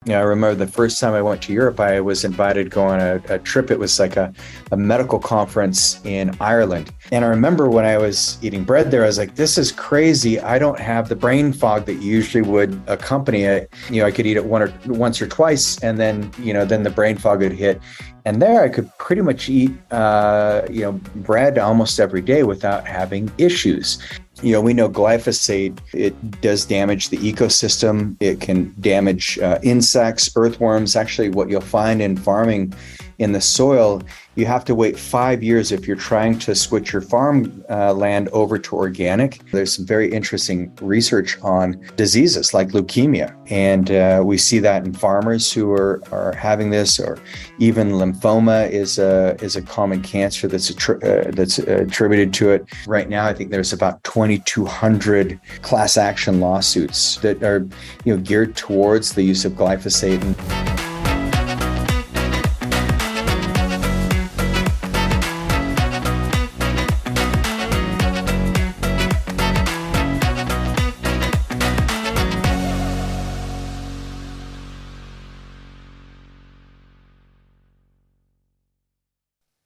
I remember the first time I went to Europe, I was invited to go on a trip. It was like a medical conference in Ireland. And I remember when I was eating bread there, I was like, this is crazy. I don't have the brain fog that usually would accompany it. I could eat it once or twice, and then the brain fog would hit. And there I could pretty much eat, bread almost every day without having issues. We know glyphosate, it does damage the ecosystem. It can damage insects, earthworms. Actually, what you'll find in farming in the soil, you have to wait 5 years if you're trying to switch your farm land over to organic. There's some very interesting research on diseases like leukemia. And we see that in farmers who are having this, or even lymphoma is a common cancer that's attributed to it. Right now, I think there's about 2,200 class action lawsuits that are geared towards the use of glyphosate.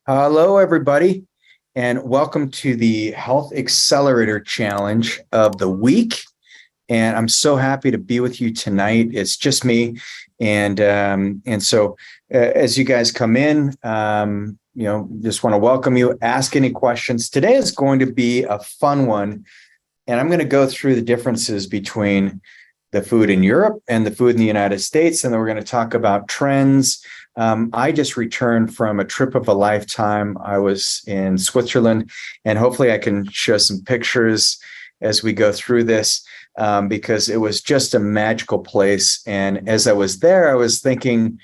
Hello, everybody, and welcome to the Health Accelerator Challenge of the week. And I'm so happy to be with you tonight. It's just me, and so as you guys come in, just want to welcome you. Ask any questions. Today is going to be a fun one, and I'm going to go through the differences between the food in Europe and the food in the United States, and then we're going to talk about trends. I just returned from a trip of a lifetime. I was in Switzerland, and hopefully I can show some pictures as we go through this, because it was just a magical place. And as I was there, I was thinking,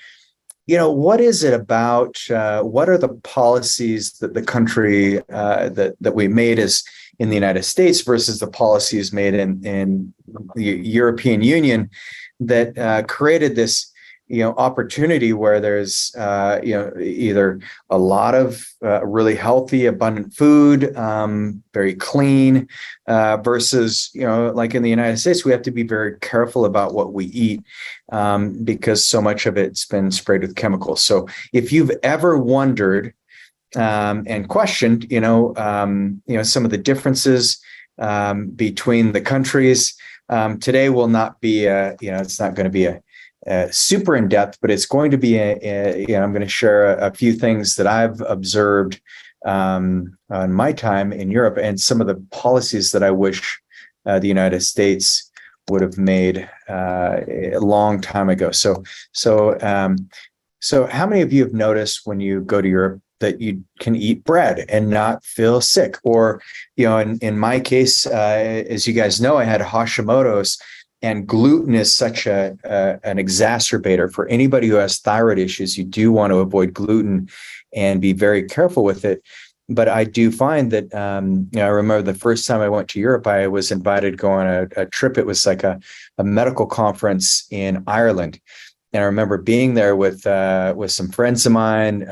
what is it about, what are the policies that the country that we made as in the United States versus the policies made in the European Union that created this opportunity where there's, either a lot of really healthy, abundant food, very clean, versus, like in the United States, we have to be very careful about what we eat, because so much of it's been sprayed with chemicals. So if you've ever wondered and questioned, some of the differences between the countries, today will not be, it's not going to be a super in depth, but it's going to be I'm going to share a few things that I've observed on my time in Europe, and some of the policies that I wish the United States would have made a long time ago. So how many of you have noticed when you go to Europe that you can eat bread and not feel sick? Or, in my case, as you guys know, I had Hashimoto's. And gluten is such an exacerbator for anybody who has thyroid issues. You do want to avoid gluten and be very careful with it. But I do find that, I remember the first time I went to Europe, I was invited to go on a trip. It was like a medical conference in Ireland. And I remember being there with some friends of mine,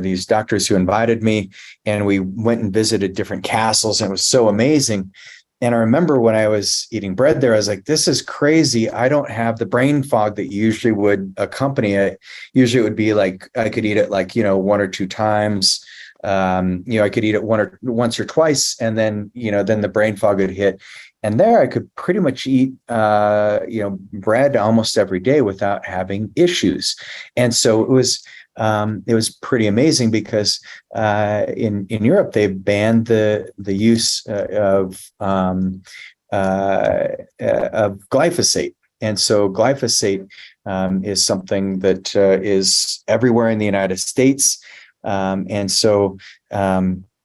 these doctors who invited me, and we went and visited different castles, and it was so amazing. And I remember when I was eating bread there, I was like, this is crazy. I don't have the brain fog that usually would accompany it. Usually it would be like, I could eat it like, one or two times. I could eat it once or twice, and then the brain fog would hit. And there I could pretty much eat, bread almost every day without having issues. And so it was pretty amazing, because in Europe they banned the use of glyphosate, and so glyphosate is something that is everywhere in the United States, and so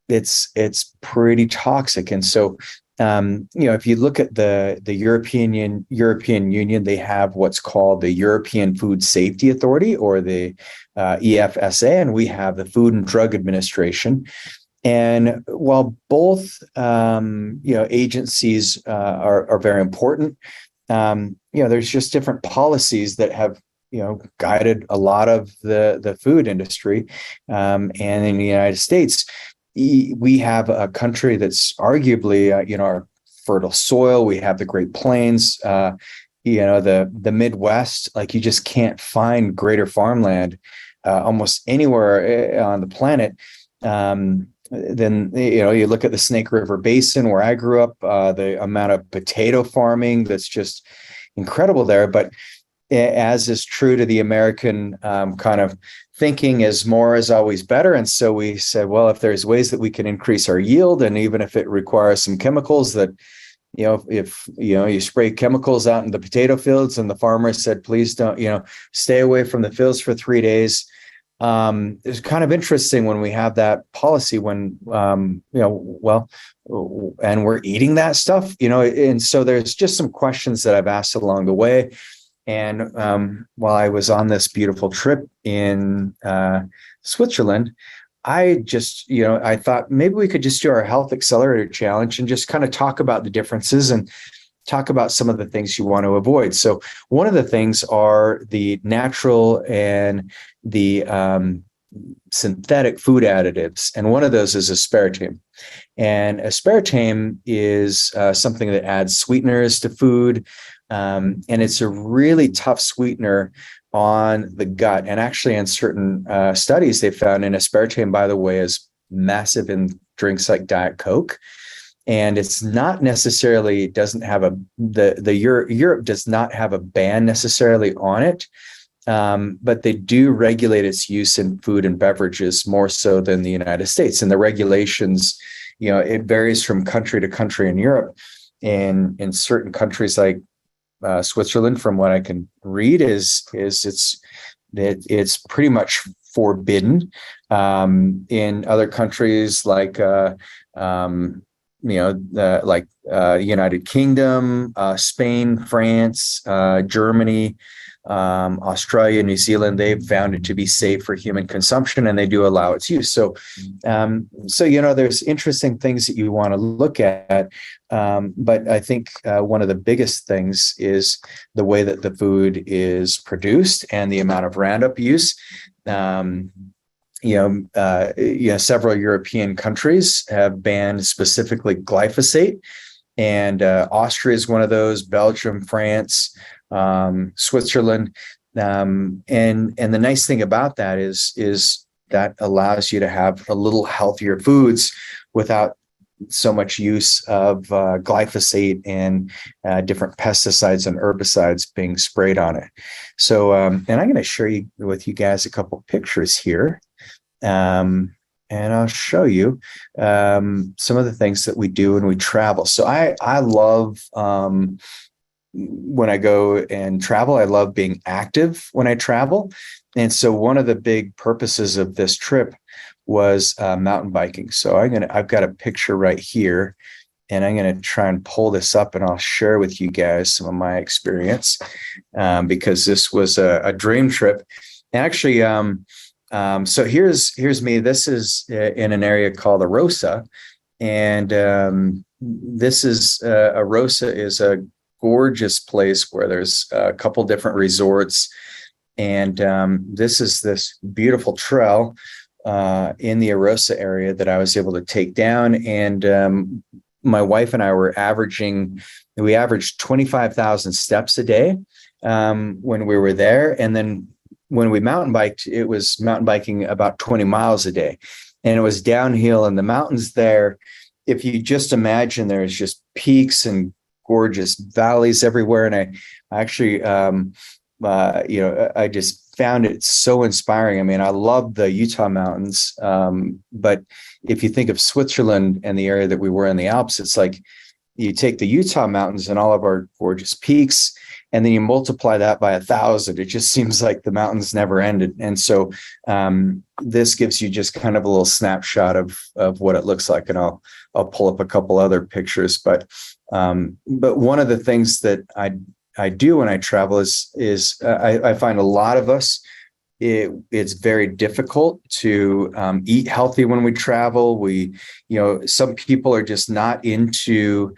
it's pretty toxic. And so if you look at the European Union, they have what's called the European Food Safety Authority, or the EFSA, and we have the Food and Drug Administration. And while both agencies are very important, there's just different policies that have guided a lot of the food industry. And in the United States, we have a country that's arguably, our fertile soil. We have the Great Plains, the Midwest, like you just can't find greater farmland almost anywhere on the planet. Then you look at the Snake River Basin where I grew up, the amount of potato farming that's just incredible there. But as is true to the American kind of thinking, is more is always better. And so we said, well, if there's ways that we can increase our yield, and even if it requires some chemicals that, if you spray chemicals out in the potato fields, and the farmer said, please don't, stay away from the fields for 3 days. It's kind of interesting when we have that policy when, and we're eating that stuff, and so there's just some questions that I've asked along the way. And while I was on this beautiful trip in Switzerland, I just, I thought maybe we could just do our Health Accelerator Challenge and just kind of talk about the differences and talk about some of the things you want to avoid. So one of the things are the natural and the synthetic food additives. And one of those is aspartame. And aspartame is something that adds sweeteners to food. And it's a really tough sweetener on the gut. And actually, in certain studies, they found, and aspartame, by the way, is massive in drinks like Diet Coke. And it's not necessarily, doesn't have Europe does not have a ban necessarily on it. But they do regulate its use in food and beverages more so than the United States. And the regulations, it varies from country to country in Europe. And in certain countries like Switzerland, from what I can read, is it's pretty much forbidden. In other countries like United Kingdom, Spain, France, Germany, Australia, New Zealand, they've found it to be safe for human consumption, and they do allow its use. So there's interesting things that you want to look at. But I think one of the biggest things is the way that the food is produced and the amount of Roundup use. Several European countries have banned specifically glyphosate, and Austria is one of those, Belgium, France, Switzerland. And the nice thing about that is that allows you to have a little healthier foods without so much use of glyphosate and different pesticides and herbicides being sprayed on it. So, and I'm going to share with you guys a couple pictures here. And I'll show you some of the things that we do when we travel. So I love, when I go and travel, I love being active when I travel. And so one of the big purposes of this trip was mountain biking. So I've got a picture right here, and I'm going to try and pull this up, and I'll share with you guys some of my experience, because this was a dream trip. And actually, so here's me. This is in an area called Arosa, and this is Arosa is a gorgeous place where there's a couple different resorts, and this is this beautiful trail in the Arosa area that I was able to take down. And my wife and I we averaged 25,000 steps a day when we were there. And then when we mountain biked, it was mountain biking about 20 miles a day, and it was downhill in the mountains there. If you just imagine, there's just peaks and gorgeous valleys everywhere. And I actually, I just found it so inspiring. I mean, I love the Utah mountains, but if you think of Switzerland and the area that we were in the Alps, it's like you take the Utah mountains and all of our gorgeous peaks, and then you multiply that by 1,000. It just seems like the mountains never ended. And so this gives you just kind of a little snapshot of what it looks like. And I'll pull up a couple other pictures. But one of the things that I do when I travel is I find a lot of us, it's very difficult to eat healthy when we travel. Some people are just not into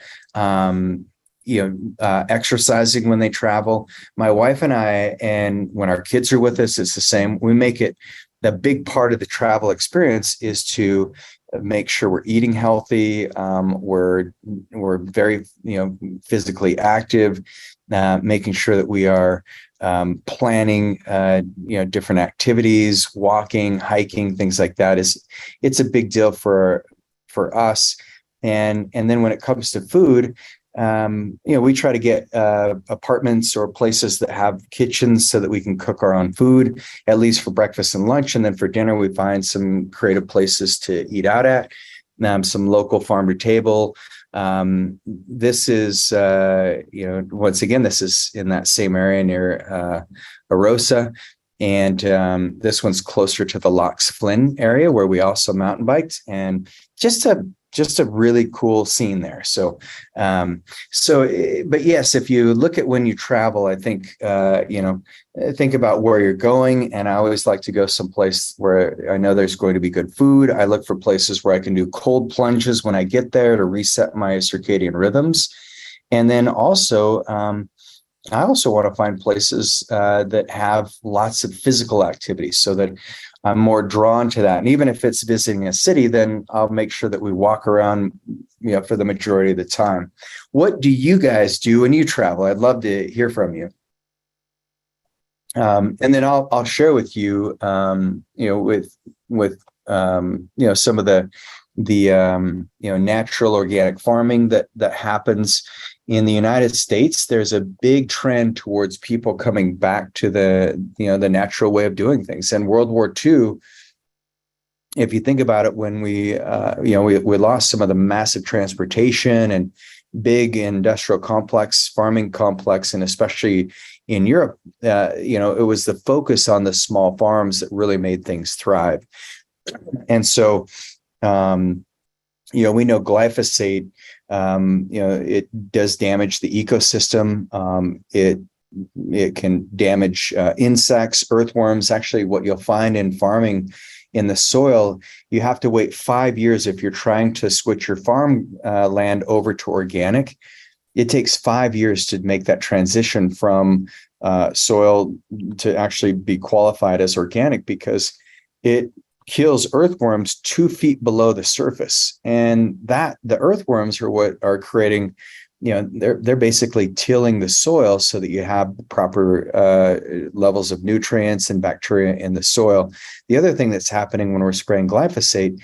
exercising when they travel. My wife and I, and when our kids are with us, it's the same. We make it, the big part of the travel experience is to make sure we're eating healthy. We're very, physically active, making sure that we are planning, different activities, walking, hiking, things like that. It's a big deal for us. And then when it comes to food, we try to get apartments or places that have kitchens so that we can cook our own food, at least for breakfast and lunch. And then for dinner, we find some creative places to eat out at, some local farm to table. This is, once again, this is in that same area near Arosa. And this one's closer to the Loch Flynn area where we also mountain biked, and just a really cool scene there. But yes, if you look at when you travel, I think, think about where you're going. And I always like to go someplace where I know there's going to be good food. I look for places where I can do cold plunges when I get there to reset my circadian rhythms. And then also, I also want to find places that have lots of physical activity so that I'm more drawn to that. And even if it's visiting a city, then I'll make sure that we walk around, for the majority of the time. What do you guys do when you travel? I'd love to hear from you. And then I'll share with you, with some of the natural organic farming that happens in the United States. There's a big trend towards people coming back to the natural way of doing things. And World War II, if you think about it, when we lost some of the massive transportation and big industrial complex, farming complex, and especially in Europe, it was the focus on the small farms that really made things thrive. And so, we know glyphosate, it does damage the ecosystem. It can damage insects, earthworms. Actually, what you'll find in farming in the soil, you have to wait 5 years if you're trying to switch your farm land over to organic. It takes 5 years to make that transition from soil to actually be qualified as organic, because it kills earthworms 2 feet below the surface. And that the earthworms are what are creating, they're basically tilling the soil so that you have proper levels of nutrients and bacteria in the soil. The other thing that's happening when we're spraying glyphosate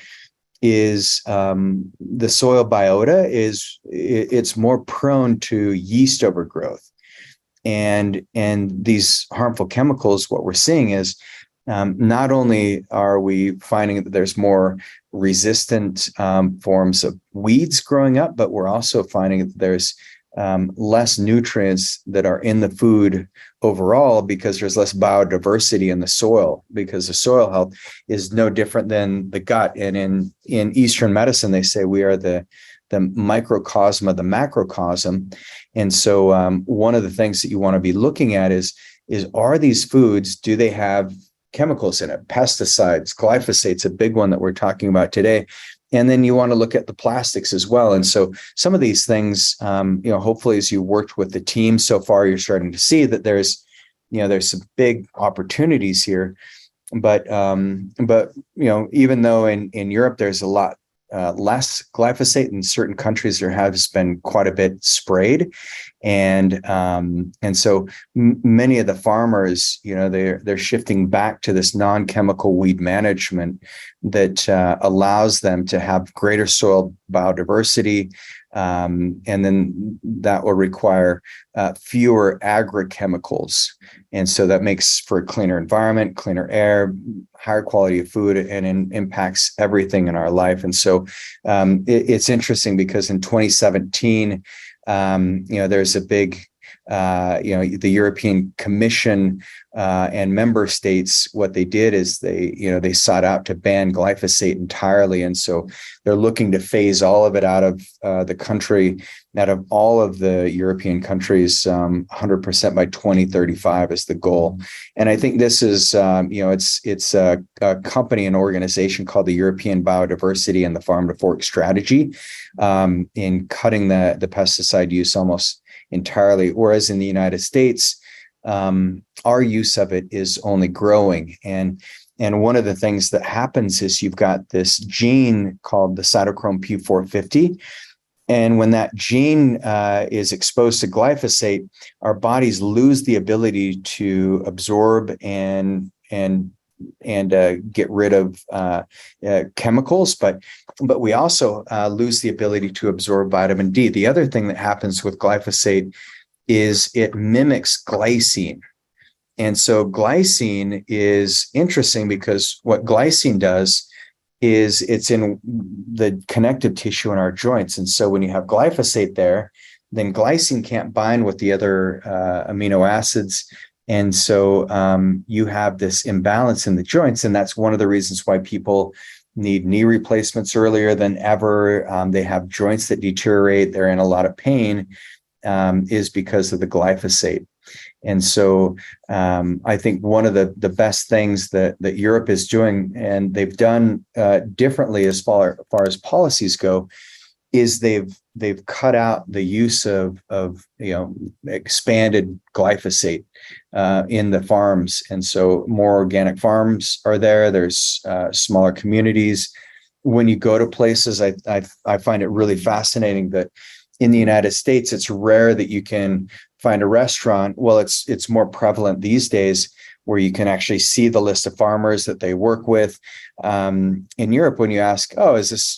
is the soil biota it's more prone to yeast overgrowth. And these harmful chemicals, what we're seeing is, not only are we finding that there's more resistant forms of weeds growing up, but we're also finding that there's less nutrients that are in the food overall, because there's less biodiversity in the soil, because the soil health is no different than the gut. And in Eastern medicine, they say we are the microcosm of the macrocosm. And so one of the things that you want to be looking at is are these foods, do they have chemicals in it? Pesticides, glyphosate's a big one that we're talking about today. And then you want to look at the plastics as well. And so some of these things, hopefully as you worked with the team so far, you're starting to see that there's some big opportunities here. But even though in Europe, there's a lot less glyphosate, in certain countries there has been quite a bit sprayed, and so many of the farmers, they're shifting back to this non-chemical weed management that allows them to have greater soil biodiversity, and then that will require fewer agrochemicals, and so that makes for a cleaner environment, cleaner air, higher quality of food, and impacts everything in our life. And so it's interesting because in 2017, there's a big, the European Commission and member states, what they did is they sought out to ban glyphosate entirely. And so they're looking to phase all of it out of the country, out of all of the European countries, 100% by 2035 is the goal. And I think this is, it's a company, an organization called the European Biodiversity and the Farm to Fork Strategy, in cutting the pesticide use almost entirely. Whereas in the United States, our use of it is only growing. And one of the things that happens is you've got this gene called the cytochrome P450. And when that gene is exposed to glyphosate, our bodies lose the ability to absorb and get rid of chemicals, but we also lose the ability to absorb vitamin D. The other thing that happens with glyphosate is it mimics glycine. And so glycine is interesting because what glycine does is it's in the connective tissue in our joints. And so when you have glyphosate there, then glycine can't bind with the other amino acids. And so you have this imbalance in the joints. And that's one of the reasons why people need knee replacements earlier than ever. They have joints that deteriorate. They're in a lot of pain, is because of the glyphosate. And so I think one of the best things that Europe is doing, and they've done differently as far as policies go, is they've cut out the use of expanded glyphosate in the farms, and so more organic farms are there. There's smaller communities. When you go to places, I find it really fascinating that in the United States, it's rare that you can find a restaurant. Well, it's more prevalent these days where you can actually see the list of farmers that they work with. In Europe, when you ask, oh, is this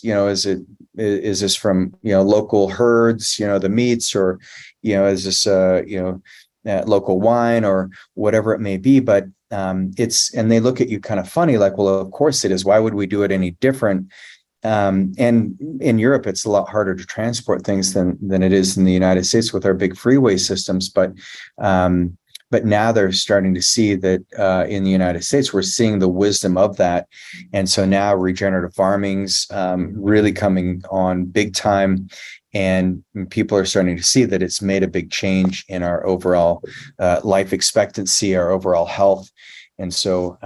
from local herds, the meats, or is this local wine or whatever it may be, but and they look at you kind of funny, like, well, of course it is. Why would we do it any different? And in Europe, it's a lot harder to transport things than it is in the United States with our big freeway systems. But now they're starting to see that in the United States, we're seeing the wisdom of that. And so now regenerative farming's really coming on big time. And people are starting to see that it's made a big change in our overall life expectancy, our overall health. And so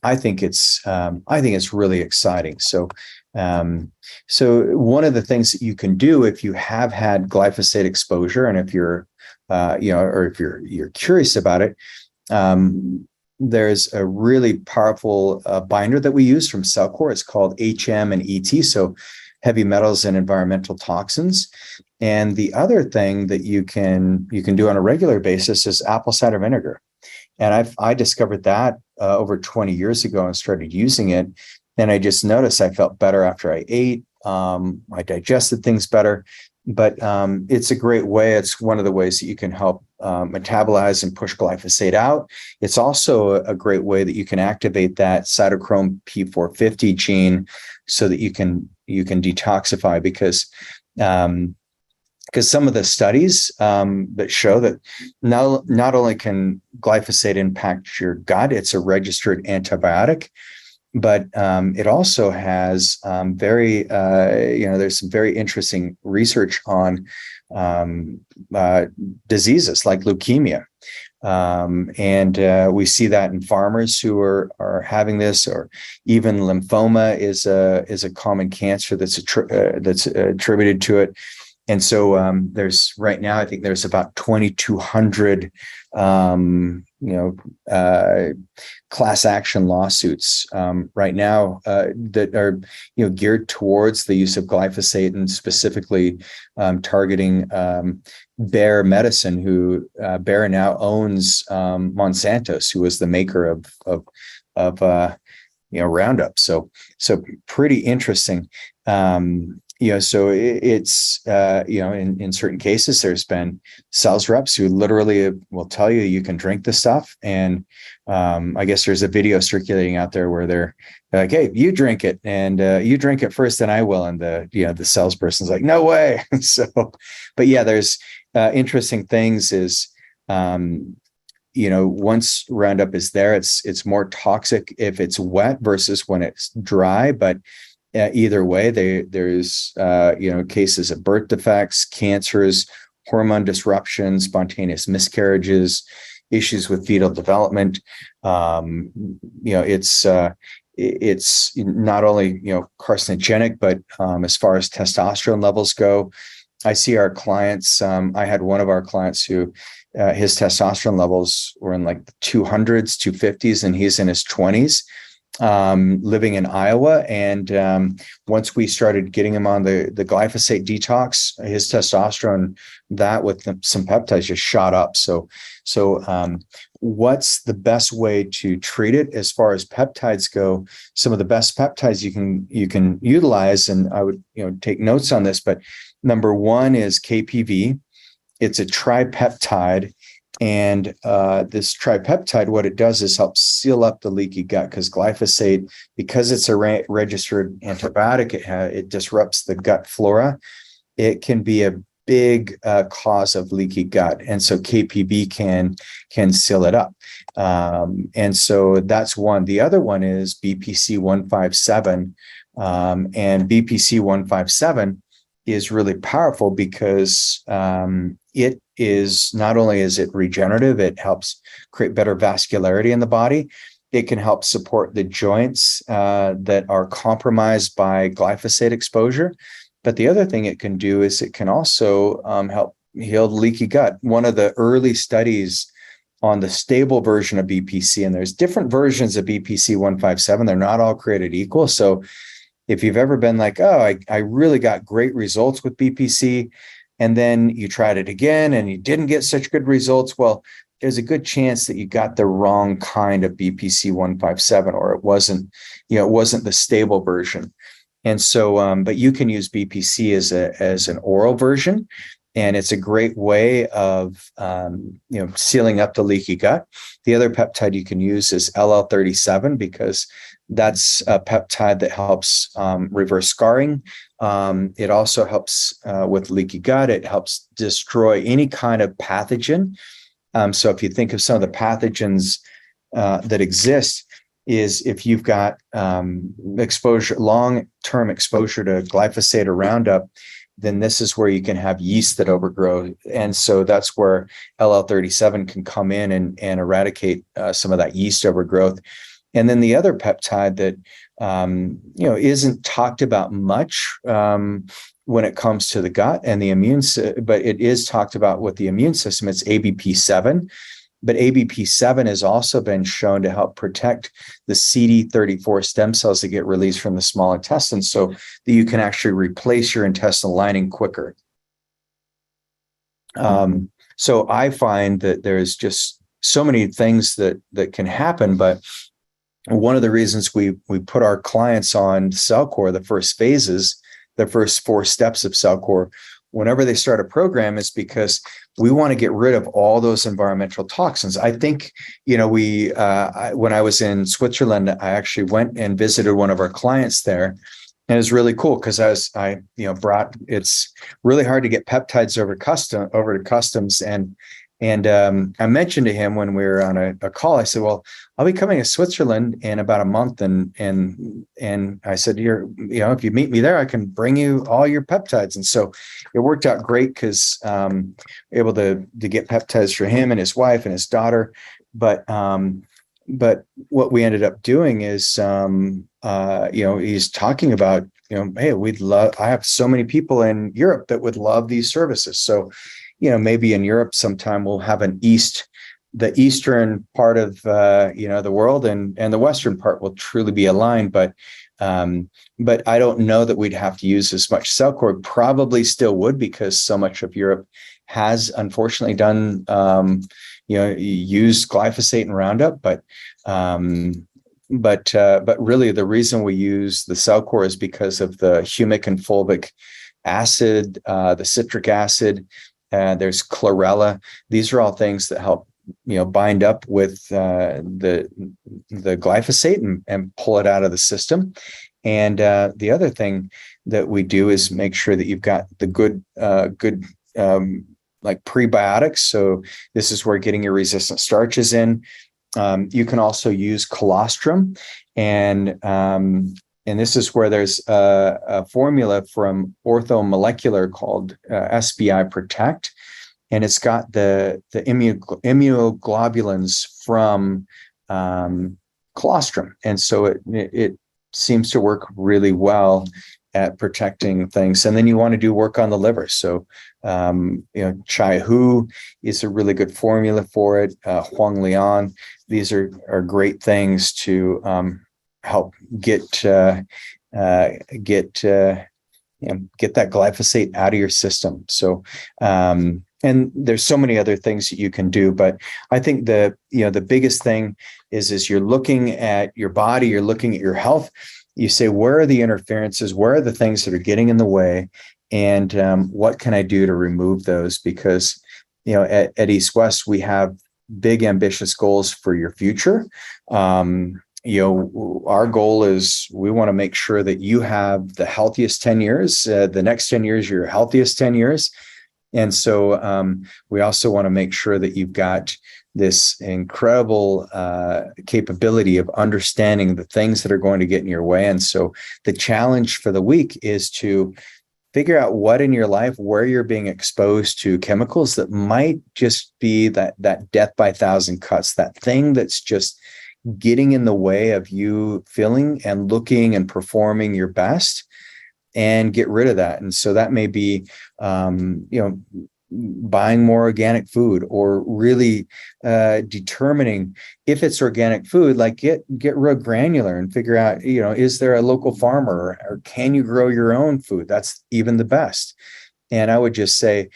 I think it's really exciting. So one of the things that you can do if you have had glyphosate exposure, and if you're or if you're curious about it, there's a really powerful binder that we use from Cellcore. It's called HM and ET, so heavy metals and environmental toxins. And the other thing that you can do on a regular basis is apple cider vinegar. And I discovered that over 20 years ago and started using it. And I just noticed I felt better after I ate. I digested things better. But it's a great way. It's one of the ways that you can help metabolize and push glyphosate out. It's also a great way that you can activate that cytochrome P450 gene so that you can detoxify, because some of the studies that show that not only can glyphosate impact your gut, it's a registered antibiotic, but it also has there's some very interesting research on diseases like leukemia. And we see that in farmers who are having this, or even lymphoma is a common cancer that's attributed to it. And so there's right now, I think there's about 2,200 class action lawsuits right now that are geared towards the use of glyphosate, and specifically targeting Bayer Medicine, who Bayer now owns Monsanto, who was the maker of Roundup. So pretty interesting. So it's, in certain cases, there's been sales reps who literally will tell you you can drink the stuff. And I guess there's a video circulating out there where they're like, hey, you drink it, and you drink it first, then I will. And the salesperson's like, no way. So, but yeah, there's interesting things is, once Roundup is there, it's more toxic if it's wet versus when it's dry. But either way, there's cases of birth defects, cancers, hormone disruptions, spontaneous miscarriages, issues with fetal development. It's not only carcinogenic, but as far as testosterone levels go, I see our clients. I had one of our clients who his testosterone levels were in like the 200s, 250s, and he's in his 20s, living in Iowa. And once we started getting him on the glyphosate detox, his testosterone, that with some peptides, just shot up. So what's the best way to treat it as far as peptides go? Some of the best peptides you can utilize, and I would take notes on this, but number one is KPV. It's a tripeptide. And this tripeptide, what it does is help seal up the leaky gut, because glyphosate, because it's a registered antibiotic, it disrupts the gut flora. It can be a big cause of leaky gut, and so KPV can seal it up. And so that's one. The other one is BPC 157, and BPC 157 is really powerful because it is not only is it regenerative, it helps create better vascularity in the body. It can help support the joints that are compromised by glyphosate exposure. But the other thing it can do is it can also help heal leaky gut. One of the early studies on the stable version of BPC, and there's different versions of BPC 157, they're not all created equal. So if you've ever been like, oh, I really got great results with BPC, and then you tried it again and you didn't get such good results, well, there's a good chance that you got the wrong kind of BPC 157, or it wasn't the stable version. And so, but you can use BPC as an oral version, and it's a great way of sealing up the leaky gut. The other peptide you can use is LL37, because that's a peptide that helps reverse scarring. It also helps with leaky gut. It helps destroy any kind of pathogen. So if you think of some of the pathogens that exist, is if you've got long-term exposure to glyphosate or Roundup, then this is where you can have yeast that overgrow. And so that's where LL37 can come in and eradicate some of that yeast overgrowth. And then the other peptide that isn't talked about much when it comes to the gut and the but it is talked about with the immune system. It's ABP7, but ABP7 has also been shown to help protect the CD34 stem cells that get released from the small intestine, so that you can actually replace your intestinal lining quicker. So I find that there's just so many things that can happen, but one of the reasons we put our clients on CellCore, the first phases, the first 4 steps of CellCore, whenever they start a program, is because we want to get rid of all those environmental toxins. I think, when I was in Switzerland, I actually went and visited one of our clients there. And it was really cool because it's really hard to get peptides over to customs. And I mentioned to him when we were on a call, I said, well, I'll be coming to Switzerland in about a month. And I said, if you meet me there, I can bring you all your peptides. And so it worked out great because able to get peptides for him and his wife and his daughter. But what we ended up doing is, he's talking about, hey, I have so many people in Europe that would love these services. So, maybe in Europe sometime we'll have the eastern part of the world and the western part will truly be aligned. But I don't know that we'd have to use as much CellCore. Probably still would, because so much of Europe has unfortunately done used glyphosate and Roundup. But really the reason we use the CellCore is because of the humic and fulvic acid, the citric acid. There's chlorella. These are all things that help, bind up with the glyphosate and pull it out of the system. And the other thing that we do is make sure that you've got the good like prebiotics. So this is where getting your resistant starches in. You can also use colostrum, and this is where there's a formula from Orthomolecular called SBI Protect, and it's got the immunoglobulins from colostrum, and so it seems to work really well at protecting things. And then you want to do work on the liver. So, chai hu is a really good formula for it. Huang liang. These are great things to help get get that glyphosate out of your system. So, and there's so many other things that you can do, but I think the biggest thing is you're looking at your body, you're looking at your health. You say, where are the interferences? Where are the things that are getting in the way? And what can I do to remove those? Because, at East West, we have big, ambitious goals for your future. Our goal is we want to make sure that you have the healthiest 10 years, the next 10 years, your healthiest 10 years. And so we also want to make sure that you've got this incredible capability of understanding the things that are going to get in your way. And so the challenge for the week is to figure out what in your life, where you're being exposed to chemicals that might just be that death by 1,000 cuts, that thing that's just getting in the way of you feeling and looking and performing your best, and get rid of that. And so that may be, buying more organic food, or really determining if it's organic food, like get real granular and figure out, is there a local farmer, or can you grow your own food? That's even the best. And I would just say,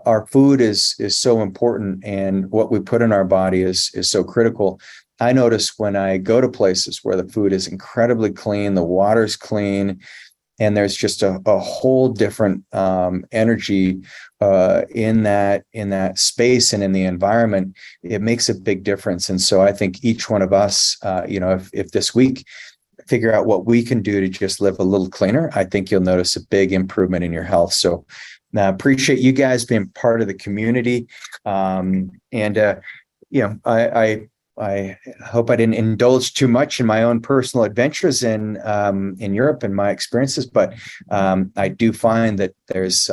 our food is so important, and what we put in our body is so critical. I notice when I go to places where the food is incredibly clean, the water's clean, and there's just a whole different energy in that space and in the environment, it makes a big difference. And so I think each one of us, if this week figure out what we can do to just live a little cleaner, I think you'll notice a big improvement in your health. So I appreciate you guys being part of the community. I hope I didn't indulge too much in my own personal adventures in Europe and my experiences, but I do find that there's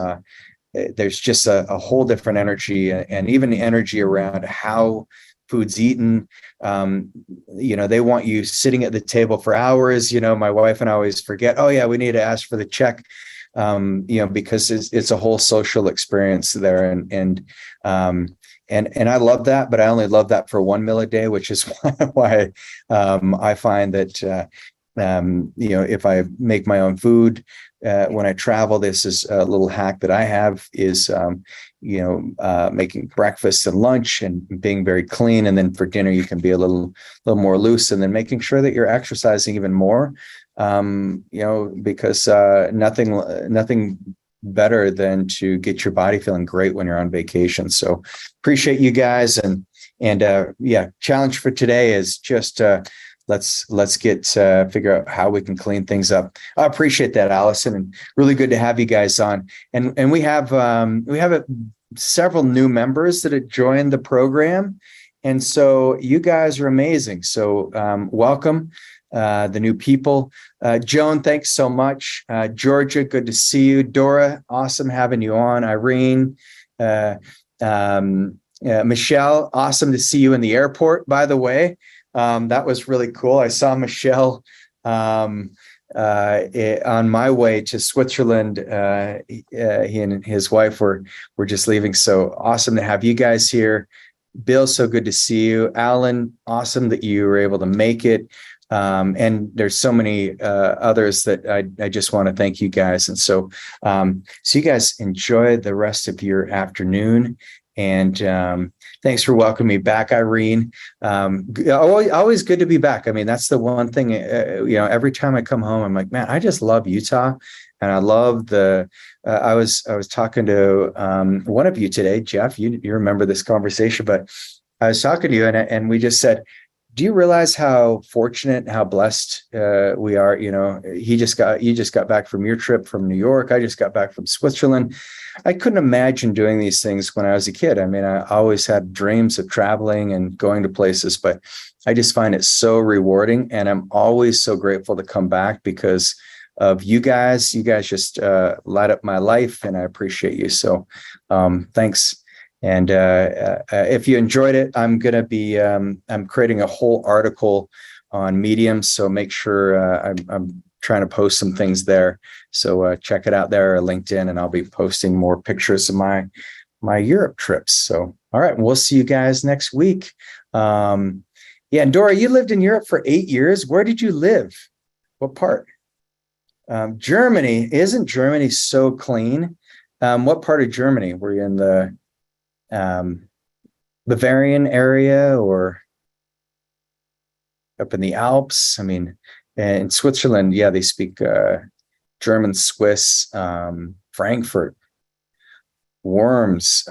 just a whole different energy, and even the energy around how food's eaten. They want you sitting at the table for hours. My wife and I always forget, oh yeah, we need to ask for the check, because it's a whole social experience there. And I love that, but I only love that for one meal a day, which is why I find that, if I make my own food when I travel, this is a little hack that I have is, making breakfast and lunch and being very clean. And then for dinner, you can be a little more loose, and then making sure that you're exercising even more, because nothing better than to get your body feeling great when you're on vacation. So appreciate you guys. And challenge for today is just let's get figure out how we can clean things up. I appreciate that, Allison, and really good to have you guys on. And we have several new members that have joined the program, and so you guys are amazing. So welcome. The new people. Joan, thanks so much. Georgia, good to see you. Dora, awesome having you on. Irene, Michelle, awesome to see you in the airport, by the way. That was really cool. I saw Michelle on my way to Switzerland. He and his wife were just leaving. So awesome to have you guys here. Bill, so good to see you. Alan, awesome that you were able to make it. And there's so many others that I just want to thank you guys. And so you guys enjoy the rest of your afternoon. And thanks for welcoming me back, Irene. Always good to be back. I mean, that's the one thing, every time I come home, I'm like, man, I just love Utah. And I love I was talking to one of you today, Jeff, you remember this conversation, but I was talking to you and we just said, do you realize how fortunate, how blessed we are? You just got back from your trip from New York. I just got back from Switzerland. I couldn't imagine doing these things when I was a kid. I mean, I always had dreams of traveling and going to places, but I just find it so rewarding. And I'm always so grateful to come back because of you guys. You guys just light up my life, and I appreciate you. So thanks. And if you enjoyed it, I'm going to be, I'm creating a whole article on Medium. So make sure I'm trying to post some things there. So check it out there, or LinkedIn, and I'll be posting more pictures of my Europe trips. So, all right, we'll see you guys next week. Yeah, and Dora, you lived in Europe for 8 years. Where did you live? What part? Germany. Isn't Germany so clean? What part of Germany? Were you in the Bavarian area or up in the Alps? I mean, in Switzerland, yeah, they speak German, Swiss, Frankfurt, Worms,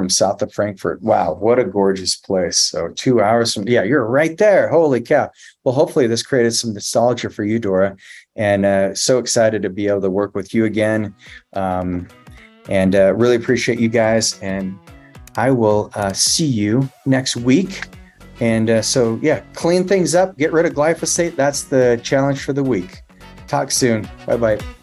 south of Frankfurt. Wow, what a gorgeous place. So 2 hours from, yeah, you're right there. Holy cow. Well, hopefully this created some nostalgia for you, Dora, and so excited to be able to work with you again. And really appreciate you guys. And I will see you next week. And so, yeah, clean things up, get rid of glyphosate. That's the challenge for the week. Talk soon. Bye-bye.